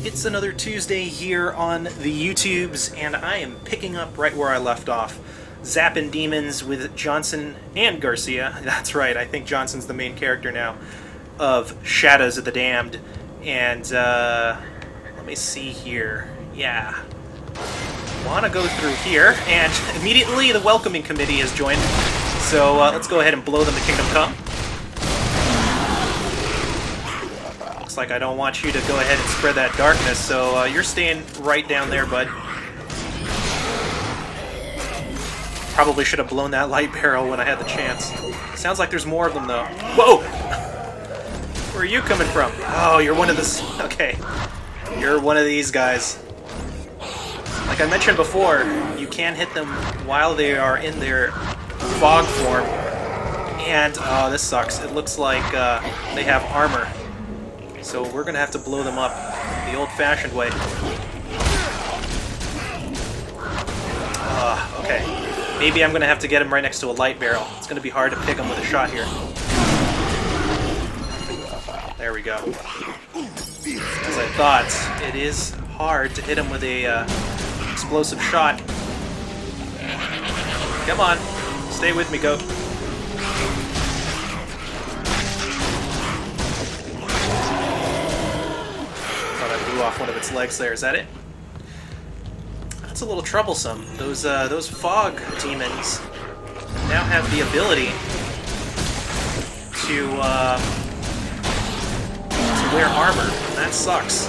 It's another Tuesday here on the YouTubes, and I am picking up right where I left off. Zappin' demons with Johnson and Garcia. That's right, I think Johnson's the main character now, of Shadows of the Damned. And, let me see here. Yeah. Wanna go through here, and immediately the welcoming committee has joined. So, let's go ahead and blow them to Kingdom Come. Looks like I don't want you to go ahead and spread that darkness, so you're staying right down there, bud. Probably should have blown that light barrel when I had the chance. Sounds like there's more of them, though. Whoa! Where are you coming from? Oh, you're one of the... Okay. You're one of these guys. Like I mentioned before, you can hit them while they are in their fog form. And, oh, this sucks. It looks like they have armor. So we're going to have to blow them up the old-fashioned way. Okay. Maybe I'm going to have to get him right next to a light barrel. It's going to be hard to pick him with a shot here. There we go. As I thought, it is hard to hit him with a explosive shot. Come on. Stay with me, goat. Thought I blew off one of its legs there. Is that it? That's a little troublesome. Those fog demons now have the ability to wear armor. That sucks.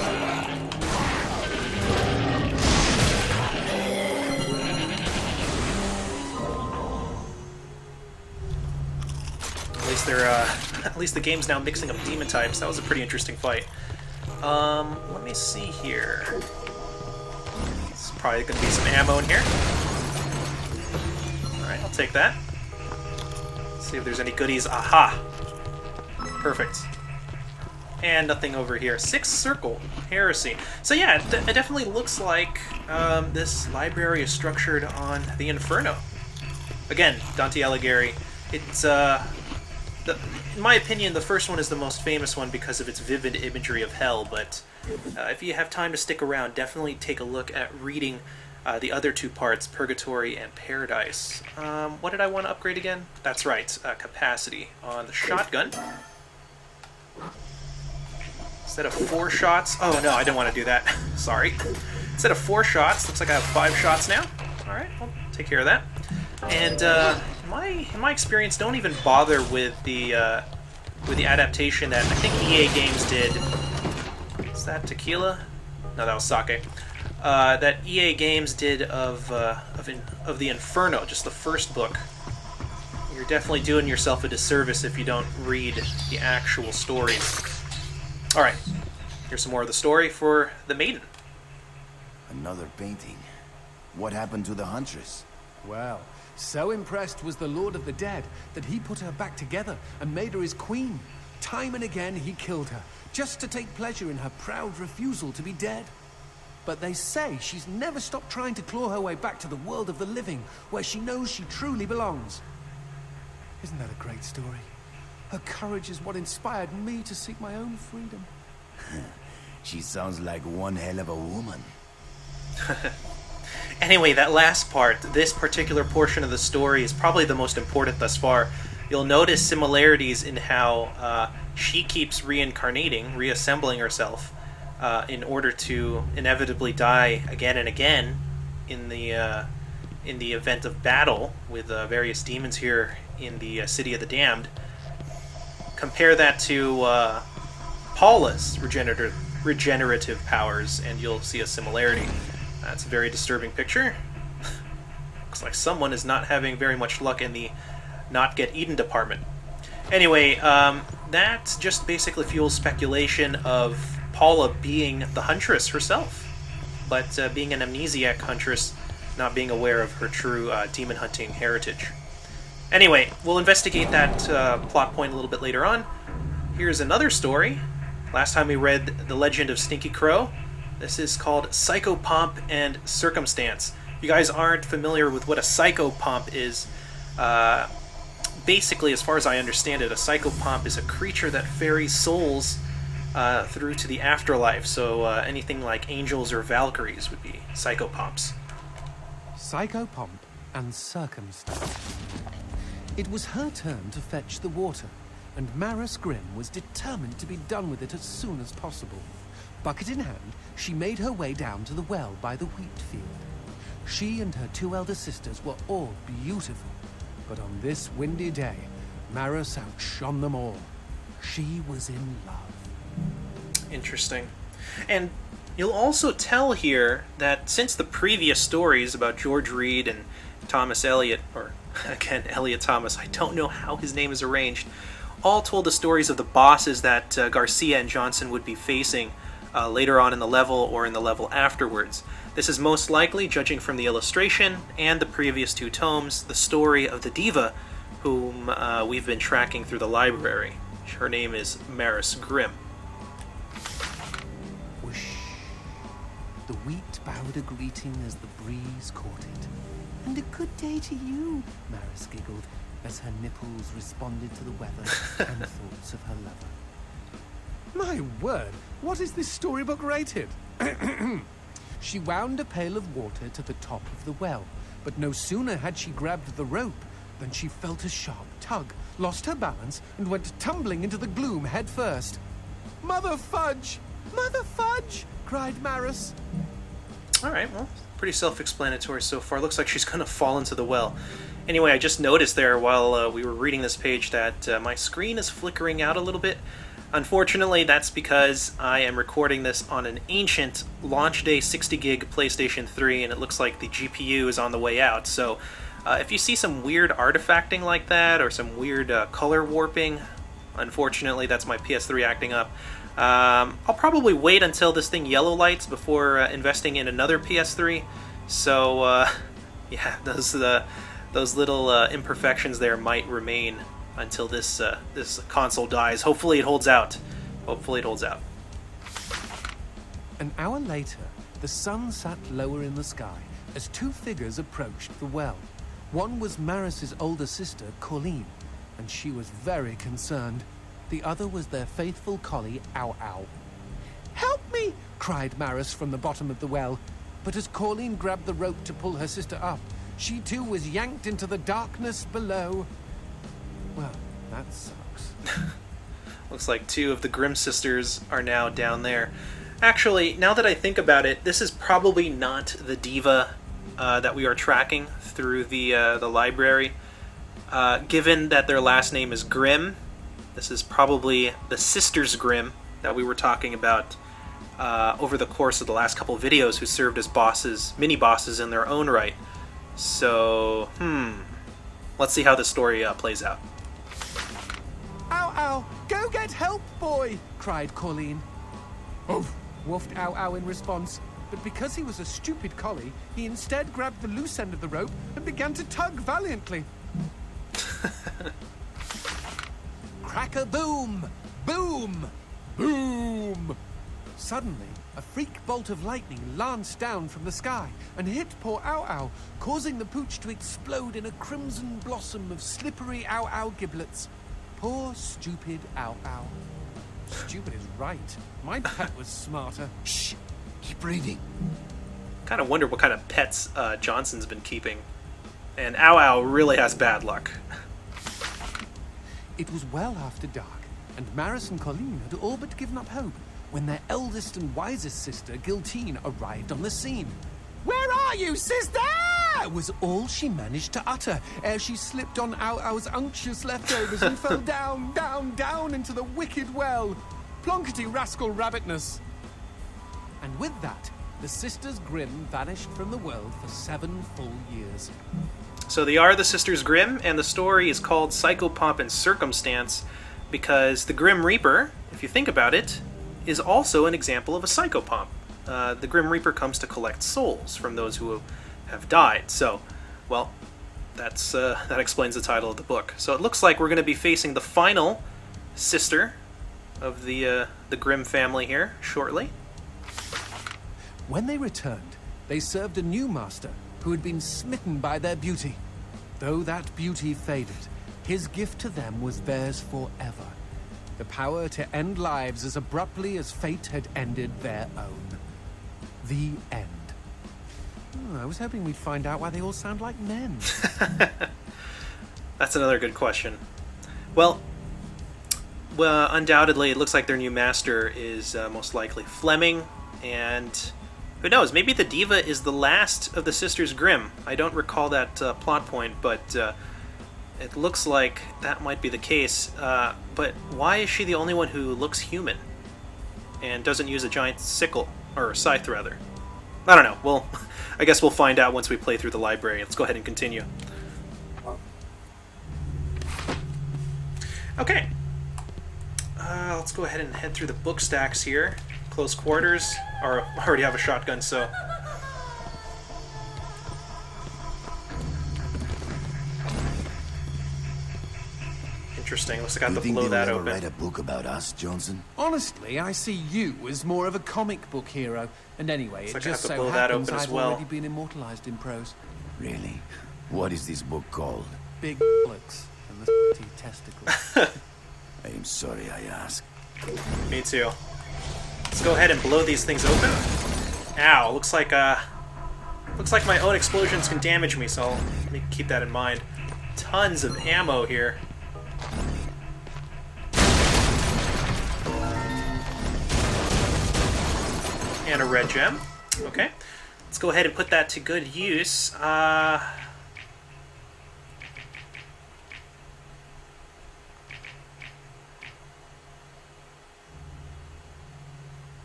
At least the game's now mixing up demon types. That was a pretty interesting fight. Let me see here. There's probably going to be some ammo in here. Alright, I'll take that. See if there's any goodies. Aha! Perfect. And nothing over here. Sixth Circle. Heresy. So yeah, it definitely looks like this library is structured on the Inferno. Again, Dante Alighieri. It's, in my opinion, the first one is the most famous one because of its vivid imagery of hell, but if you have time to stick around, definitely take a look at reading the other two parts, Purgatory and Paradise. What did I want to upgrade again? That's right, capacity on the shotgun. Instead of 4 shots... Oh, no, I didn't want to do that. Sorry. Instead of 4 shots, looks like I have 5 shots now. Alright, I'll take care of that. And, in my experience, don't even bother with the adaptation that I think EA Games did. Is that tequila? No, that was sake. That EA Games did of the Inferno, just the first book. You're definitely doing yourself a disservice if you don't read the actual stories. Alright, here's some more of the story for the Maiden. Another painting. What happened to the Huntress? Well, so impressed was the Lord of the Dead that he put her back together and made her his queen. Time and again he killed her, just to take pleasure in her proud refusal to be dead. But they say she's never stopped trying to claw her way back to the world of the living, where she knows she truly belongs. Isn't that a great story? Her courage is what inspired me to seek my own freedom. She sounds like one hell of a woman. Anyway, that last part, this particular portion of the story is probably the most important thus far. You'll notice similarities in how she keeps reincarnating, reassembling herself, in order to inevitably die again and again in the event of battle with various demons here in the City of the Damned. Compare that to Paula's regenerative powers, and you'll see a similarity. That's a very disturbing picture. Looks like someone is not having very much luck in the not get eaten department. Anyway, that just basically fuels speculation of Paula being the Huntress herself, but being an amnesiac Huntress, not being aware of her true demon hunting heritage. Anyway, we'll investigate that plot point a little bit later on. Here's another story. Last time we read The Legend of Stinky Crow. This is called Psychopomp and Circumstance. If you guys aren't familiar with what a psychopomp is, basically, as far as I understand it, a psychopomp is a creature that ferries souls through to the afterlife. So anything like angels or Valkyries would be psychopomps. Psychopomp and circumstance. It was her turn to fetch the water, and Maris Grimm was determined to be done with it as soon as possible. Bucket in hand, she made her way down to the well by the wheat field. She and her 2 elder sisters were all beautiful, but on this windy day, Maris outshone them all. She was in love. Interesting. And you'll also tell here that since the previous stories about George Reed and Thomas Eliot, or again, Eliot Thomas, I don't know how his name is arranged, all told the stories of the bosses that Garcia and Johnson would be facing later on in the level or in the level afterwards. This is most likely, judging from the illustration and the previous 2 tomes, the story of the diva whom we've been tracking through the library. Her name is Maris Grimm. Whoosh. The wheat bowed a greeting as the breeze caught it. And a good day to you, Maris giggled, as her nipples responded to the weather and thoughts of her lover. My word, what is this storybook rated? She wound a pail of water to the top of the well, but no sooner had she grabbed the rope than she felt a sharp tug, lost her balance, and went tumbling into the gloom head first. Mother fudge! Mother fudge! Cried Maris. Alright, well, pretty self-explanatory so far. Looks like she's going to fall into the well. Anyway, I just noticed there while we were reading this page that my screen is flickering out a little bit. Unfortunately, that's because I am recording this on an ancient launch day 60 gig PlayStation 3, and it looks like the GPU is on the way out. So if you see some weird artifacting like that, or some weird color warping, unfortunately that's my PS3 acting up. I'll probably wait until this thing yellow lights before investing in another PS3. So yeah, those little imperfections there might remain until this this console dies. Hopefully it holds out. Hopefully it holds out. An hour later, the sun sat lower in the sky as 2 figures approached the well. One was Maris's older sister, Colleen, and she was very concerned. The other was their faithful collie, Ow Ow. Help me! Cried Maris from the bottom of the well. But as Colleen grabbed the rope to pull her sister up, she too was yanked into the darkness below. Well, that sucks. Looks like 2 of the Grimm sisters are now down there. Actually, now that I think about it, this is probably not the diva that we are tracking through the library. Given that their last name is Grimm, this is probably the Sisters Grimm that we were talking about over the course of the last couple of videos, who served as bosses, mini-bosses in their own right. So, let's see how the story plays out. Ow Ow! Go get help, boy! Cried Colleen. Oh! Woofed Ow Ow in response. But because he was a stupid collie, he instead grabbed the loose end of the rope and began to tug valiantly. Crack-a-boom! Boom! Boom! Suddenly, a freak bolt of lightning lanced down from the sky and hit poor Ow Ow, causing the pooch to explode in a crimson blossom of slippery Ow Ow giblets. Poor, stupid Ow Ow. Stupid is right. My pet was smarter. Shh! Keep reading. Kind of wonder what kind of pets Johnson's been keeping. And Ow Ow really has bad luck. It was well after dark, and Maris and Colleen had all but given up hope when their eldest and wisest sister, Giltine, arrived on the scene. "Where are you, sister?" was all she managed to utter ere she slipped on Ow Ow's unctuous leftovers and fell down, down, down into the wicked well. Plonkety rascal rabbitness. And with that, the Sisters Grimm vanished from the world for 7 full years. So they are the Sisters Grimm, and the story is called Psychopomp and Circumstance because the Grim Reaper, if you think about it, is also an example of a psychopomp. The Grim Reaper comes to collect souls from those who have died. So, well, that explains the title of the book. So it looks like we're going to be facing the final sister of the Grimm family here shortly. When they returned, they served a new master who had been smitten by their beauty. Though that beauty faded, his gift to them was theirs forever. The power to end lives as abruptly as fate had ended their own. The end. Oh, I was hoping we'd find out why they all sound like men. That's another good question. Well, undoubtedly, it looks like their new master is most likely Fleming, and who knows, maybe the diva is the last of the Sisters Grimm. I don't recall that plot point, but it looks like that might be the case. But why is she the only one who looks human and doesn't use a giant sickle, or scythe rather? I don't know. Well, I guess we'll find out once we play through the library. Let's go ahead and continue. Okay. Let's go ahead and head through the book stacks here. Close quarters. Or I already have a shotgun, so... Interesting. Looks like I have to blow that open. Write a book about us, Johnson? Honestly, I see you as more of a comic book hero. And anyway, Looks it like I just have to so blow that happens open as I've well. already been immortalized in prose. Really? What is this book called? Big bullocks and the testicles. I am sorry I asked. Me too. Let's go ahead and blow these things open. Ow, looks like my own explosions can damage me, so let me keep that in mind. Tons of ammo here. And a red gem. Okay. Let's go ahead and put that to good use.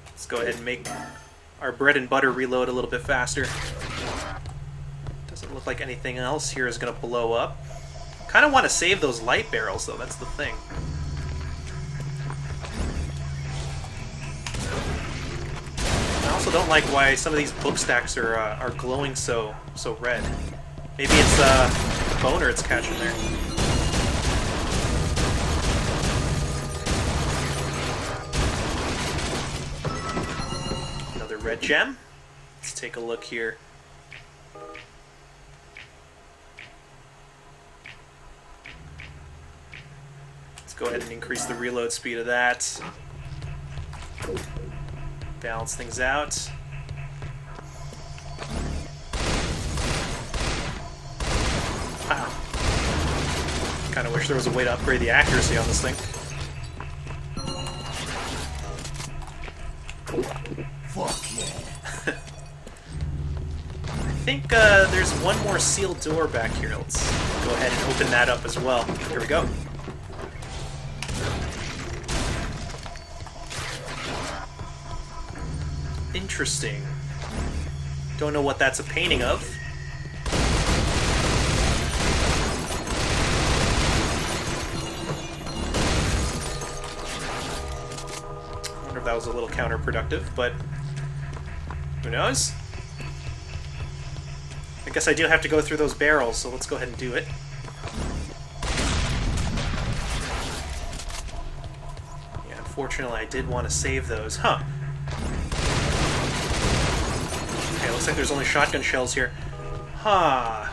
Let's go ahead and make our bread and butter reload a little bit faster. Doesn't look like anything else here is going to blow up. Kind of want to save those light barrels, though. That's the thing. I also don't like why some of these book stacks are glowing so red. Maybe it's the boner it's catching there. Another red gem. Let's take a look here. Let's go ahead and increase the reload speed of that. Balance things out. Wow. Kind of wish there was a way to upgrade the accuracy on this thing. Fuck yeah. I think there's one more sealed door back here. Let's go ahead and open that up as well. Here we go. Interesting. Don't know what that's a painting of. I wonder if that was a little counterproductive, but who knows? I guess I do have to go through those barrels, so let's go ahead and do it. Yeah, unfortunately I did want to save those. Huh. Okay, looks like there's only shotgun shells here. Huh.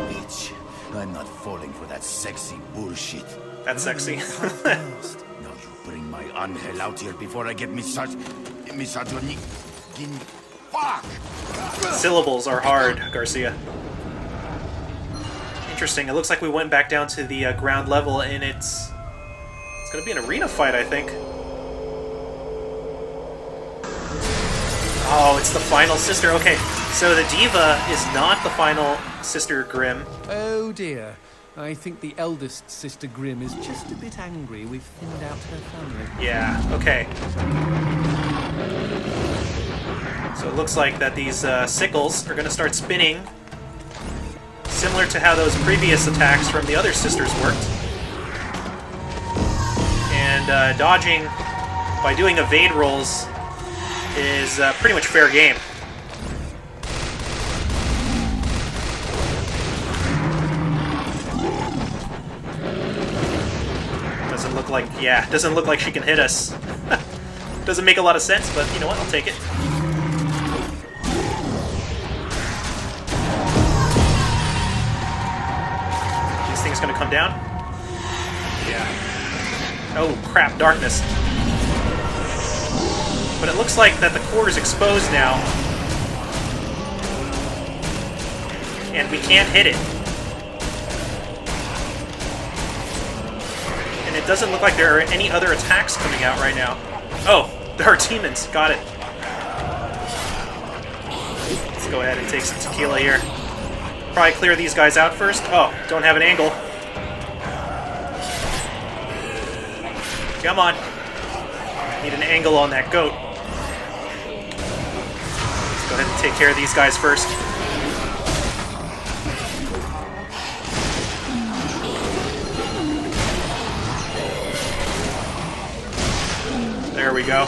Bitch, I'm not falling for that sexy bullshit. That's sexy. Now you bring my angel out here before I get misogyny. Fuck! Syllables are hard, Garcia. Interesting. It looks like we went back down to the ground level, and it's going to be an arena fight, I think. Oh, it's the final sister. Okay, so the diva is not the final sister Grimm. Oh dear. I think the eldest sister Grimm is just a bit angry we've thinned out her family. Yeah, okay. So it looks like that these sickles are going to start spinning, similar to how those previous attacks from the other sisters worked. And dodging by doing evade rolls is pretty much fair game. Doesn't look like, yeah, doesn't look like she can hit us. Doesn't make a lot of sense, but you know what, I'll take it. These things gonna come down. Oh, crap, darkness. But it looks like that the core is exposed now. And we can't hit it. And it doesn't look like there are any other attacks coming out right now. Oh, there are demons. Got it. Let's go ahead and take some tequila here. Probably clear these guys out first. Oh, don't have an angle. Come on. Need an angle on that goat. Let's go ahead and take care of these guys first. There we go.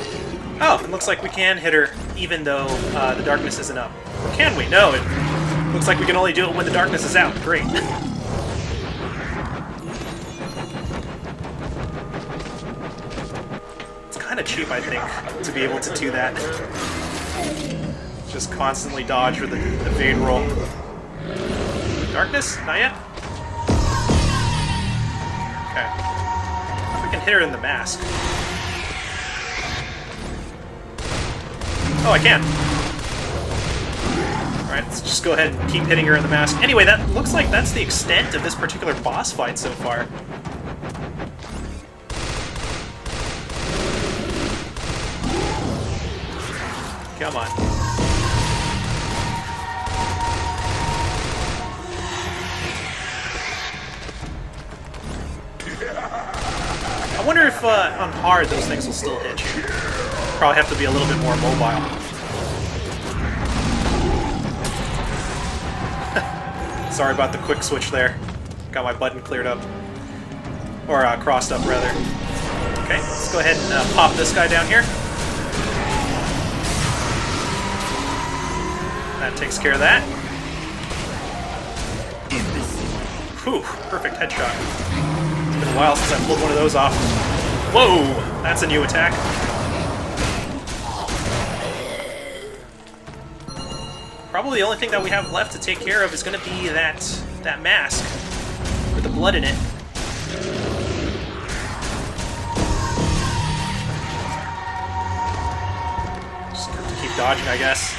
Oh, it looks like we can hit her even though the darkness isn't up. Or can we? No, it looks like we can only do it when the darkness is out. Great. Kind of cheap, I think, to be able to do that. Just constantly dodge with the evade roll. Darkness? Not yet? Okay. I wonder if we can hit her in the mask. Oh, I can. Alright, let's just go ahead and keep hitting her in the mask. Anyway, that looks like that's the extent of this particular boss fight so far. Come on. I wonder if on hard those things will still hit you. Probably have to be a little bit more mobile. Sorry about the quick switch there. Got my button cleared up. Or crossed up, rather. Okay, let's go ahead and pop this guy down here. That takes care of that. Whew, perfect headshot. It's been a while since I pulled one of those off. Whoa, that's a new attack. Probably the only thing that we have left to take care of is going to be that mask with the blood in it. Just have to keep dodging, I guess.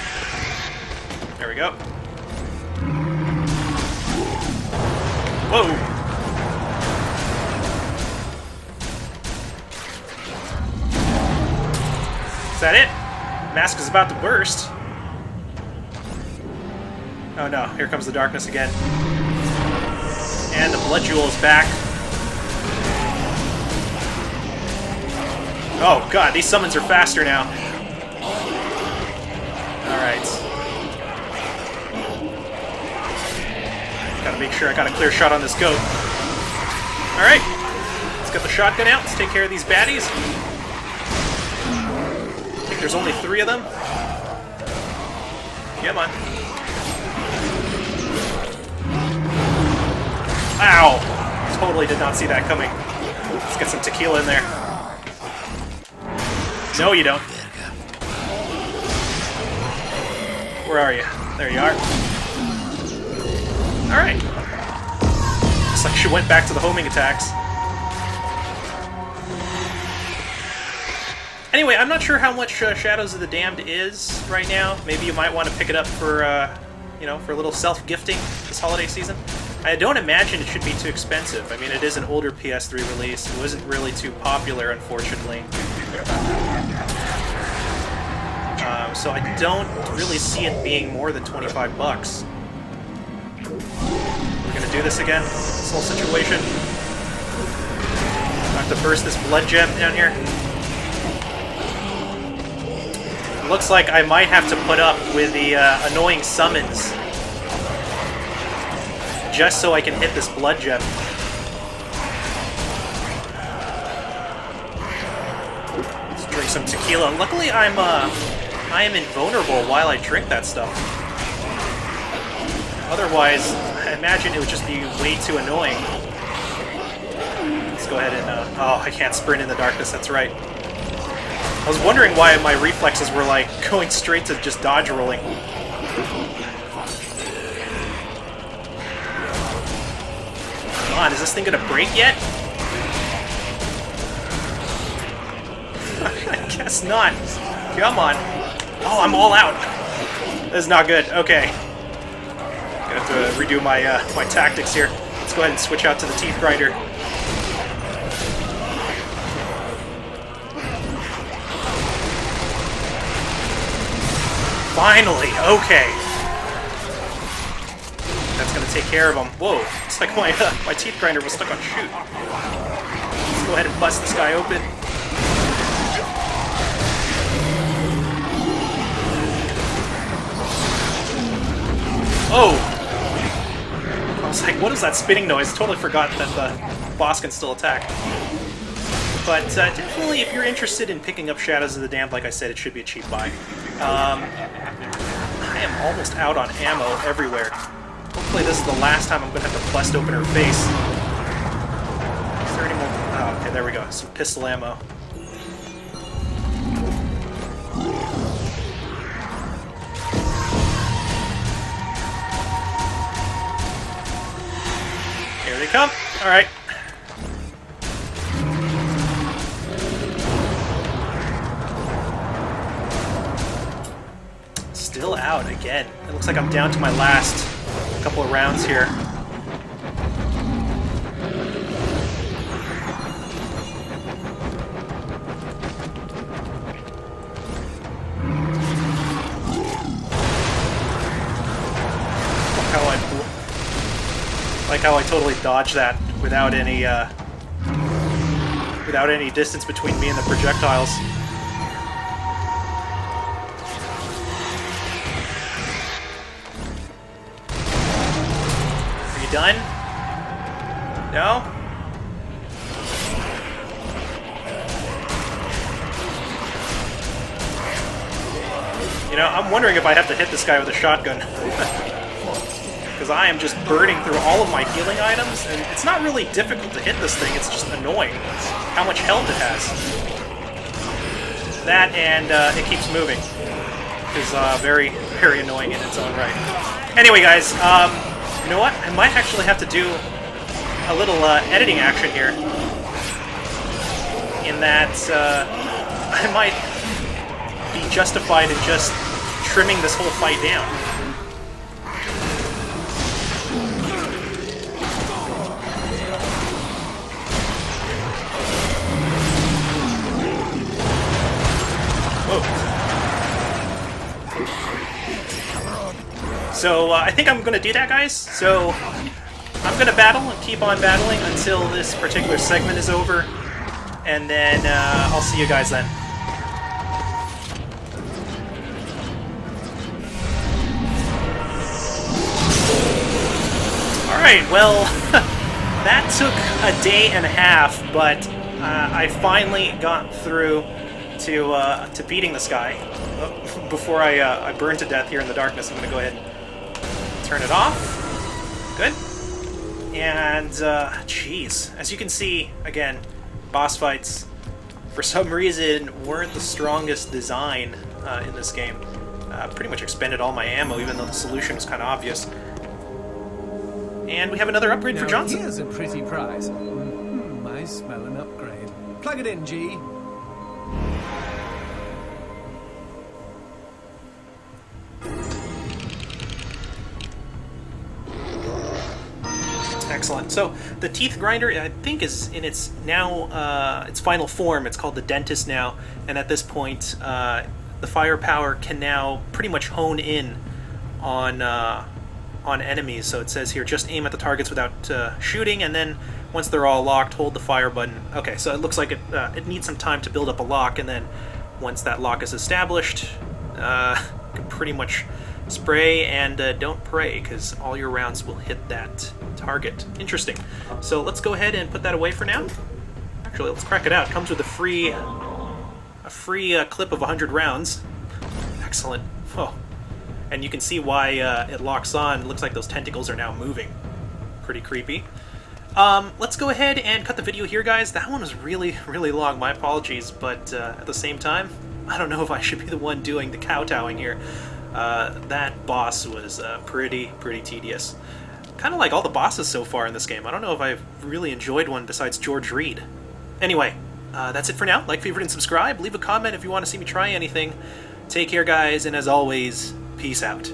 There we go. Whoa! Is that it? Mask is about to burst. Oh no, here comes the darkness again. And the blood jewel is back. Oh god, these summons are faster now. Alright. Gotta make sure I got a clear shot on this goat. Alright. Let's get the shotgun out. Let's take care of these baddies. I think there's only 3 of them. Come on. Ow! Totally did not see that coming. Let's get some tequila in there. No, you don't. Where are you? There you are. Alright. Looks like she went back to the homing attacks. Anyway, I'm not sure how much Shadows of the Damned is right now. Maybe you might want to pick it up for, you know, for a little self-gifting this holiday season. I don't imagine it should be too expensive. I mean, it is an older PS3 release. It wasn't really too popular, unfortunately. So I don't really see it being more than 25 bucks. We're gonna do this again, this whole situation. I have to burst this blood gem down here. It looks like I might have to put up with the annoying summons just so I can hit this blood gem. Let's drink some tequila. Luckily, I am invulnerable while I drink that stuff. Otherwise, I imagine it would just be way too annoying. Let's go ahead and... oh, I can't sprint in the darkness, that's right. I was wondering why my reflexes were, like, going straight to just dodge rolling. Come on, is this thing gonna break yet? That's not... Come on. Oh, I'm all out. This is not good. Okay. Gonna have to redo my my tactics here. Let's go ahead and switch out to the teeth grinder. Finally, okay. That's gonna take care of him. Whoa, it's like my teeth grinder was stuck on shoot. Let's go ahead and bust this guy open. Oh! I was like, what is that spinning noise? Totally forgot that the boss can still attack. But definitely, if you're interested in picking up Shadows of the Damned, like I said, it should be a cheap buy. I am almost out on ammo everywhere. Hopefully this is the last time I'm going to have to bust open her face. Is there any more? Oh, okay, there we go. Some pistol ammo. Here they come. All right. Still out again. It looks like I'm down to my last couple of rounds here. Like how I totally dodged that without any distance between me and the projectiles. Are you done? No? You know, I'm wondering if I have to hit this guy with a shotgun. Because I am just burning through all of my healing items, and it's not really difficult to hit this thing, it's just annoying how much health it has. That and it keeps moving. Is very, very annoying in its own right. Anyway, guys, you know what? I might actually have to do a little editing action here. In that I might be justified in just trimming this whole fight down. So I think I'm going to do that, guys. So I'm going to battle and keep on battling until this particular segment is over. And then I'll see you guys then. Alright, well, that took a day and a half, but I finally got through to beating this guy. Before I burn to death here in the darkness, I'm going to go ahead and turn it off. Good. And, jeez. As you can see, again, boss fights, for some reason, weren't the strongest design in this game. Pretty much expended all my ammo, even though the solution was kind of obvious. And we have another upgrade for Johnson. Here's a pretty prize. I smell an upgrade. Plug it in, G. Excellent. So the teeth grinder, I think, is in its now its final form. It's called the dentist now, and at this point, the firepower can now pretty much hone in on enemies. So it says here, just aim at the targets without shooting, and then once they're all locked, hold the fire button. Okay, so it looks like it needs some time to build up a lock, and then once that lock is established, you can pretty much spray and don't pray, because all your rounds will hit that target. Interesting. So let's go ahead and put that away for now. Actually, let's crack it out. It comes with a free clip of 100 rounds. Excellent. Oh. And you can see why it locks on. It looks like those tentacles are now moving. Pretty creepy. Let's go ahead and cut the video here, guys. That one was really, really long. My apologies, but at the same time, I don't know if I should be the one doing the kowtowing here. That boss was pretty tedious. Kind of like all the bosses so far in this game. I don't know if I've really enjoyed one besides George Reed. Anyway, that's it for now. Like, favorite, and subscribe. Leave a comment if you want to see me try anything. Take care, guys, and as always, peace out.